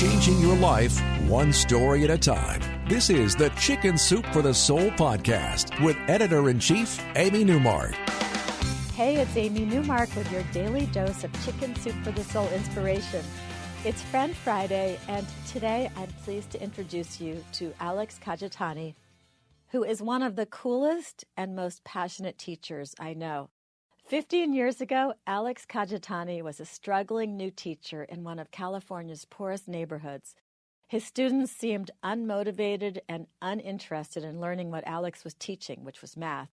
changing your life one story at a time. This is the Chicken Soup for the Soul podcast with Editor-in-Chief Amy Newmark. Hey, it's Amy Newmark with your daily dose of Chicken Soup for the Soul inspiration. It's Friend Friday, and today I'm pleased to introduce you to Alex Kajitani, who is one of the coolest and most passionate teachers I know. 15 years ago, Alex Kajitani was a struggling new teacher in one of California's poorest neighborhoods. His students seemed unmotivated and uninterested in learning what Alex was teaching, which was math.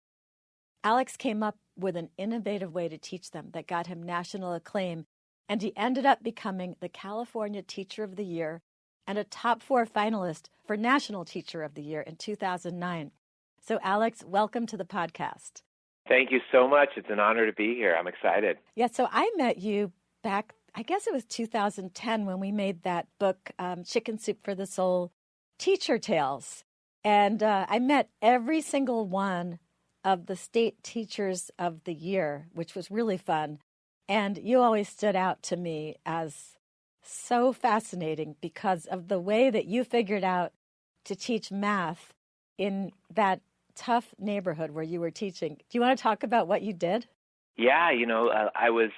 Alex came up with an innovative way to teach them that got him national acclaim, and he ended up becoming the California Teacher of the Year and a top 4 finalist for National Teacher of the Year in 2009. So, Alex, welcome to the podcast. Thank you so much. It's an honor to be here. I'm excited. Yeah, so I met you back, I guess it was 2010 when we made that book, Chicken Soup for the Soul, Teacher Tales. And I met every single one of the State Teachers of the Year, which was really fun. And you always stood out to me as so fascinating because of the way that you figured out to teach math in that tough neighborhood where you were teaching. Do you want to talk about what you did? Yeah, I was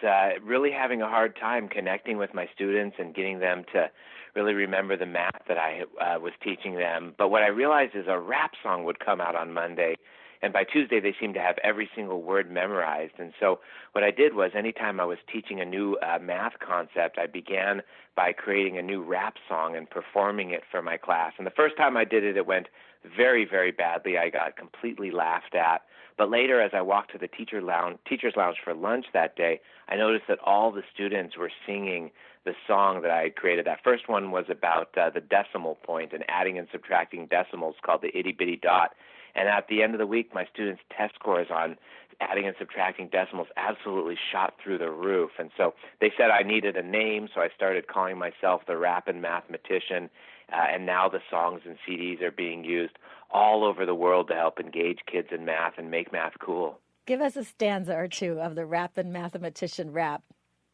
really having a hard time connecting with my students and getting them to really remember the math that I was teaching them. But what I realized is a rap song would come out on Monday, and by Tuesday they seemed to have every single word memorized. And so what I did was anytime I was teaching a new math concept, I began by creating a new rap song and performing it for my class. And the first time I did it, it went very, very badly. I got completely laughed at. But later, as I walked to the teacher's lounge for lunch that day, I noticed that all the students were singing the song that I had created. That first one was about the decimal point and adding and subtracting decimals, called the itty bitty dot. And at the end of the week, my students' test scores on adding and subtracting decimals absolutely shot through the roof. And so they said I needed a name, so I started calling myself the Rappin' Mathematician. And now the songs and CDs are being used all over the world to help engage kids in math and make math cool. Give us a stanza or two of the Rappin' Mathematician rap.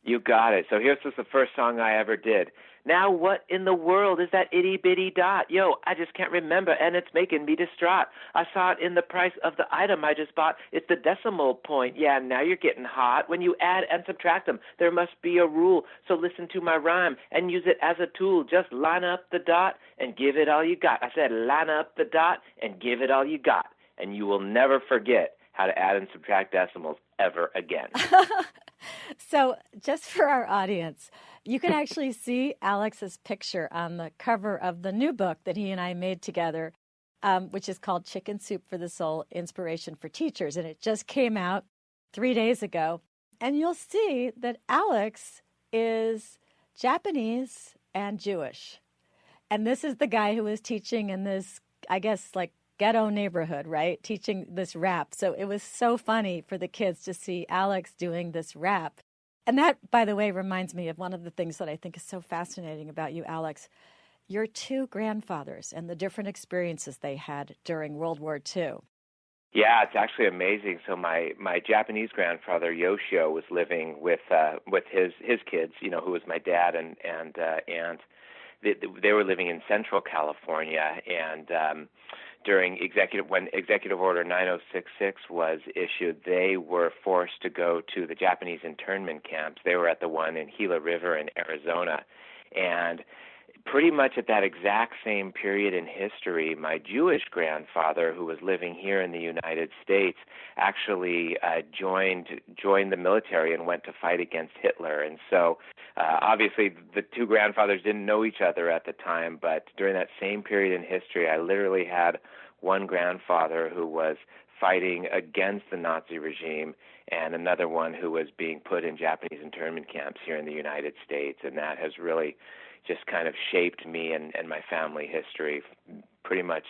You got it. So here's just the first song I ever did. Now what in the world is that itty-bitty dot? Yo, I just can't remember, and it's making me distraught. I saw it in the price of the item I just bought. It's the decimal point. Yeah, now you're getting hot. When you add and subtract them, there must be a rule. So listen to my rhyme and use it as a tool. Just line up the dot and give it all you got. I said line up the dot and give it all you got, and you will never forget how to add and subtract decimals ever again. So just for our audience, you can actually see Alex's picture on the cover of the new book that he and I made together, which is called Chicken Soup for the Soul, Inspiration for Teachers. And it just came out 3 days ago. And you'll see that Alex is Japanese and Jewish. And this is the guy who was teaching in this, I guess, like ghetto neighborhood, right? Teaching this rap. So it was so funny for the kids to see Alex doing this rap. And that, by the way, reminds me of one of the things that I think is so fascinating about you, Alex. Your 2 grandfathers and the different experiences they had during World War II. Yeah, it's actually amazing. So my Japanese grandfather, Yoshio, was living with his kids, who was my dad and aunt. They were living in Central California, and when Executive Order 9066 was issued, they were forced to go to the Japanese internment camps. They were at the one in Gila River in Arizona. And pretty much at that exact same period in history, my Jewish grandfather, who was living here in the United States, actually joined the military and went to fight against Hitler. And so obviously the 2 grandfathers didn't know each other at the time, but during that same period in history, I literally had one grandfather who was fighting against the Nazi regime and another one who was being put in Japanese internment camps here in the United States. And that has really just kind of shaped me and my family history pretty much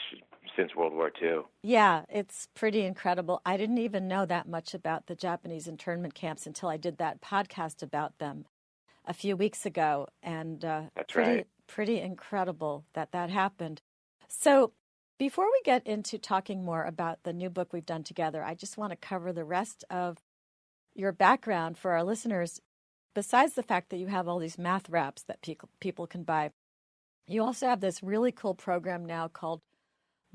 since World War II. Yeah, it's pretty incredible. I didn't even know that much about the Japanese internment camps until I did that podcast about them a few weeks ago. And That's right. Pretty incredible that happened. So before we get into talking more about the new book we've done together, I just want to cover the rest of your background for our listeners. Besides the fact that you have all these math raps that people can buy, You also have this really cool program now called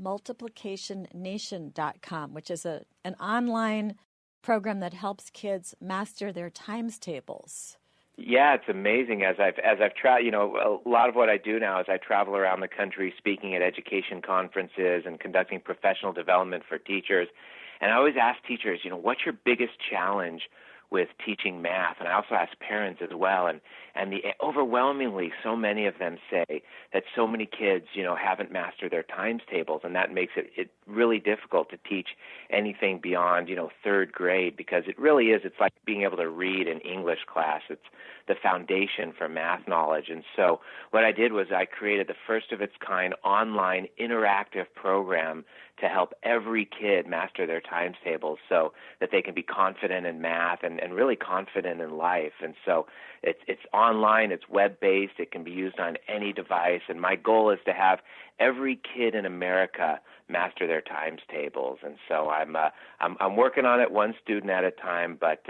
multiplicationnation.com, which is an online program that helps kids master their times tables. Yeah, it's amazing. As I've traveled, a lot of what I do now is I travel around the country speaking at education conferences and conducting professional development for teachers. And I always ask teachers, what's your biggest challenge with teaching math? And I also ask parents as well. And overwhelmingly, so many of them say that so many kids, haven't mastered their times tables, and that makes it really difficult to teach anything beyond, third grade, because it really is. It's like being able to read in English class. It's the foundation for math knowledge. And so what I did was I created the first of its kind online interactive program to help every kid master their times tables so that they can be confident in math and really confident in life. And so it's online, it's web-based, it can be used on any device, and my goal is to have every kid in America master their times tables. And so I'm working on it one student at a time, but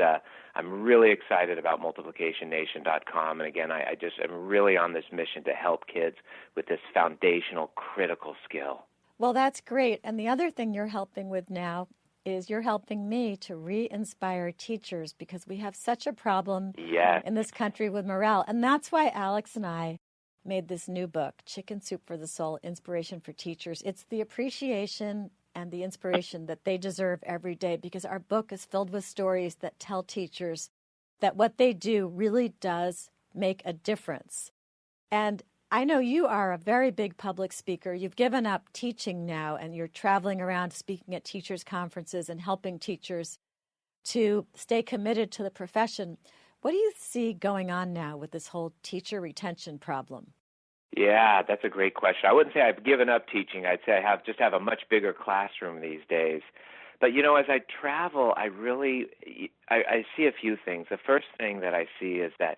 I'm really excited about multiplicationnation.com. And again, I'm really on this mission to help kids with this foundational critical skill. Well, that's great. And the other thing you're helping with now is you're helping me to re-inspire teachers, because we have such a problem in this country with morale. And that's why Alex and I made this new book, Chicken Soup for the Soul, Inspiration for Teachers. It's the appreciation and the inspiration that they deserve every day, because our book is filled with stories that tell teachers that what they do really does make a difference. And I know you are a very big public speaker. You've given up teaching now, and you're traveling around speaking at teachers' conferences and helping teachers to stay committed to the profession. What do you see going on now with this whole teacher retention problem? Yeah, that's a great question. I wouldn't say I've given up teaching. I'd say I have a much bigger classroom these days. But, as I travel, I see a few things. The first thing that I see is that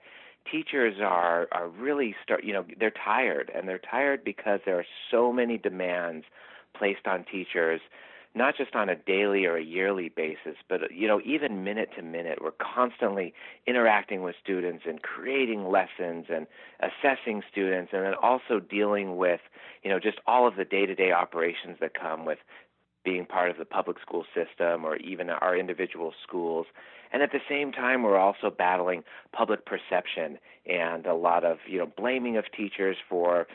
teachers are really they're tired, and they're tired because there are so many demands placed on teachers, not just on a daily or a yearly basis, but, even minute to minute. We're constantly interacting with students and creating lessons and assessing students, and then also dealing with, just all of the day-to-day operations that come with being part of the public school system or even our individual schools. And at the same time, we're also battling public perception and a lot of, blaming of teachers for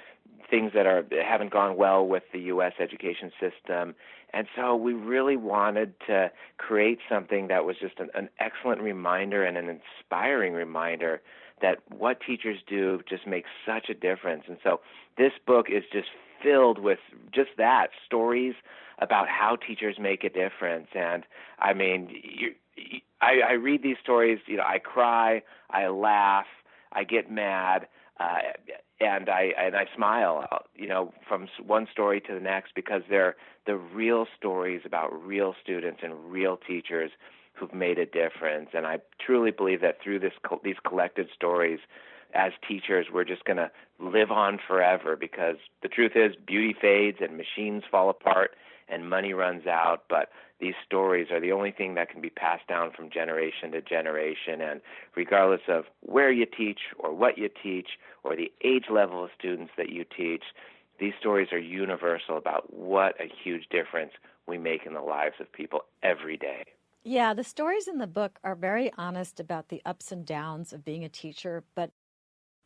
things that haven't gone well with the U.S. education system. And so we really wanted to create something that was just an excellent reminder and an inspiring reminder that what teachers do just makes such a difference. And so this book is just filled with just that, stories about how teachers make a difference. And I mean, I read these stories, I cry, I laugh, I get mad, and I smile, from one story to the next, because they're the real stories about real students and real teachers who've made a difference. And I truly believe that through these collected stories, as teachers, we're just going to live on forever, because the truth is beauty fades and machines fall apart and money runs out, but these stories are the only thing that can be passed down from generation to generation. And regardless of where you teach or what you teach or the age level of students that you teach, these stories are universal about what a huge difference we make in the lives of people every day. Yeah, the stories in the book are very honest about the ups and downs of being a teacher, but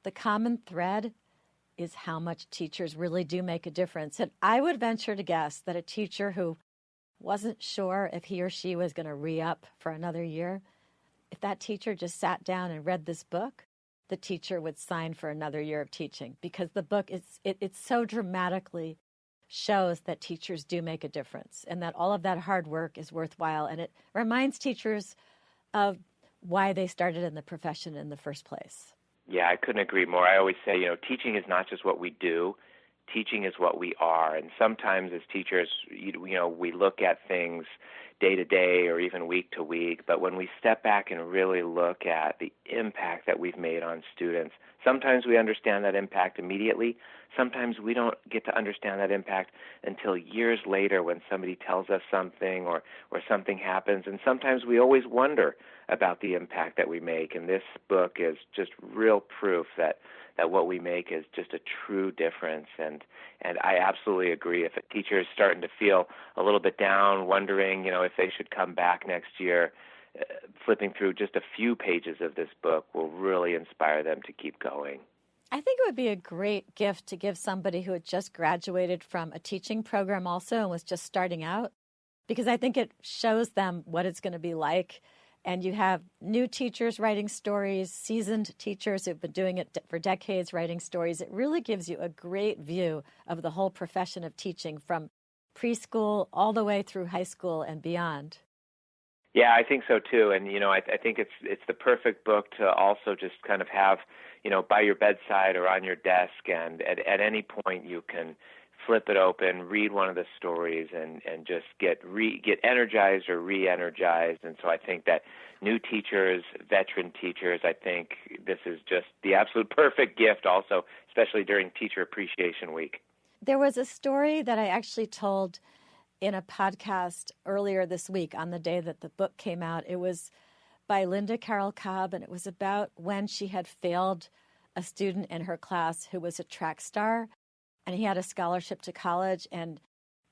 the common thread is how much teachers really do make a difference. And I would venture to guess that a teacher who wasn't sure if he or she was going to re-up for another year, if that teacher just sat down and read this book, the teacher would sign for another year of teaching, because the book it so dramatically shows that teachers do make a difference and that all of that hard work is worthwhile. And it reminds teachers of why they started in the profession in the first place. Yeah, I couldn't agree more. I always say, teaching is not just what we do. Teaching is what we are. And sometimes as teachers, we look at things day to day or even week to week. But when we step back and really look at the impact that we've made on students, sometimes we understand that impact immediately. Sometimes we don't get to understand that impact until years later when somebody tells us something or something happens. And sometimes we always wonder about the impact that we make. And this book is just real proof that what we make is just a true difference. And I absolutely agree. If a teacher is starting to feel a little bit down, wondering, if they should come back next year, flipping through just a few pages of this book will really inspire them to keep going. I think it would be a great gift to give somebody who had just graduated from a teaching program also and was just starting out, because I think it shows them what it's going to be like. And you have new teachers writing stories, seasoned teachers who've been doing it for decades writing stories. It really gives you a great view of the whole profession of teaching from preschool all the way through high school and beyond. Yeah, I think so too. And, I think it's the perfect book to also just kind of have, by your bedside or on your desk. And at any point you can flip it open, read one of the stories, and just get energized or re-energized. And so I think that new teachers, veteran teachers, I think this is just the absolute perfect gift also, especially during Teacher Appreciation Week. There was a story that I actually told in a podcast earlier this week on the day that the book came out. It was by Linda Carroll Cobb, and it was about when she had failed a student in her class who was a track star, and he had a scholarship to college, and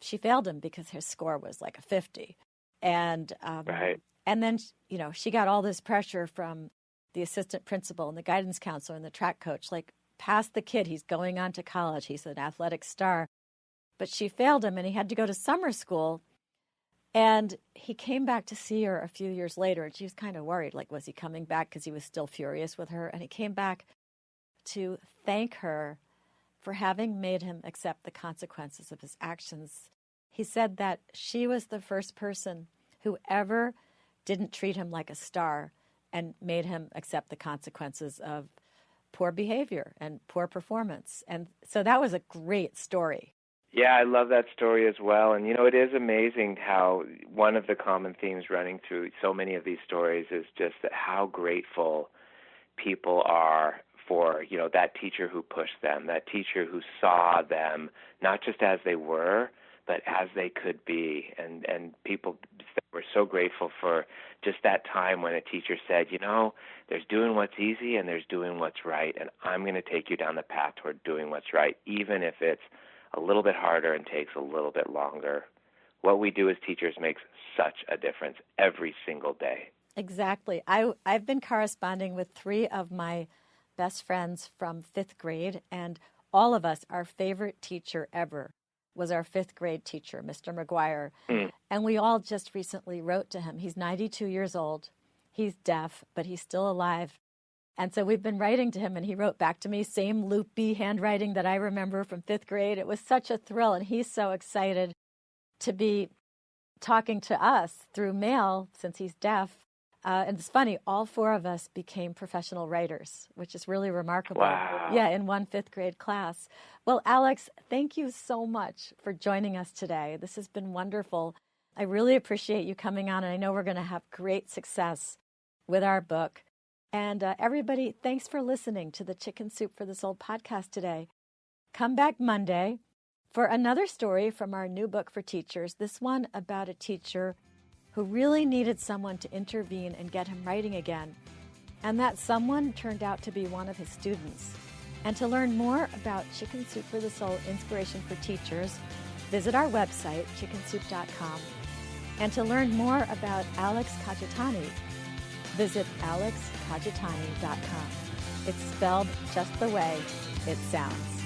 she failed him because his score was like a 50. And right. And then, she got all this pressure from the assistant principal and the guidance counselor and the track coach, like, pass the kid. He's going on to college. He's an athletic star. But she failed him, and he had to go to summer school. And he came back to see her a few years later, and she was kind of worried, like, was he coming back because he was still furious with her? And he came back to thank her for having made him accept the consequences of his actions. He said that she was the first person who ever didn't treat him like a star and made him accept the consequences of poor behavior and poor performance. And so that was a great story. Yeah, I love that story as well. And, it is amazing how one of the common themes running through so many of these stories is just that how grateful people are for, that teacher who pushed them, that teacher who saw them not just as they were, but as they could be. And people were so grateful for just that time when a teacher said, there's doing what's easy and there's doing what's right, and I'm going to take you down the path toward doing what's right, even if it's a little bit harder and takes a little bit longer. What we do as teachers makes such a difference every single day. Exactly. I've been corresponding with 3 of my best friends from 5th grade, and all of us, our favorite teacher ever was our 5th grade teacher, Mr. McGuire. And we all just recently wrote to him. He's 92 years old. He's deaf, but he's still alive. And so we've been writing to him, and he wrote back to me, same loopy handwriting that I remember from 5th grade. It was such a thrill, and he's so excited to be talking to us through mail since he's deaf. And it's funny, all 4 of us became professional writers, which is really remarkable. Wow. Yeah, in one 5th grade class. Well, Alex, thank you so much for joining us today. This has been wonderful. I really appreciate you coming on, and I know we're going to have great success with our book. And everybody, thanks for listening to the Chicken Soup for the Soul podcast today. Come back Monday for another story from our new book for teachers, this one about a teacher who really needed someone to intervene and get him writing again. And that someone turned out to be one of his students. And to learn more about Chicken Soup for the Soul Inspiration for Teachers, visit our website, chickensoup.com. And to learn more about Alex Kajitani, visit alexkajitani.com. It's spelled just the way it sounds.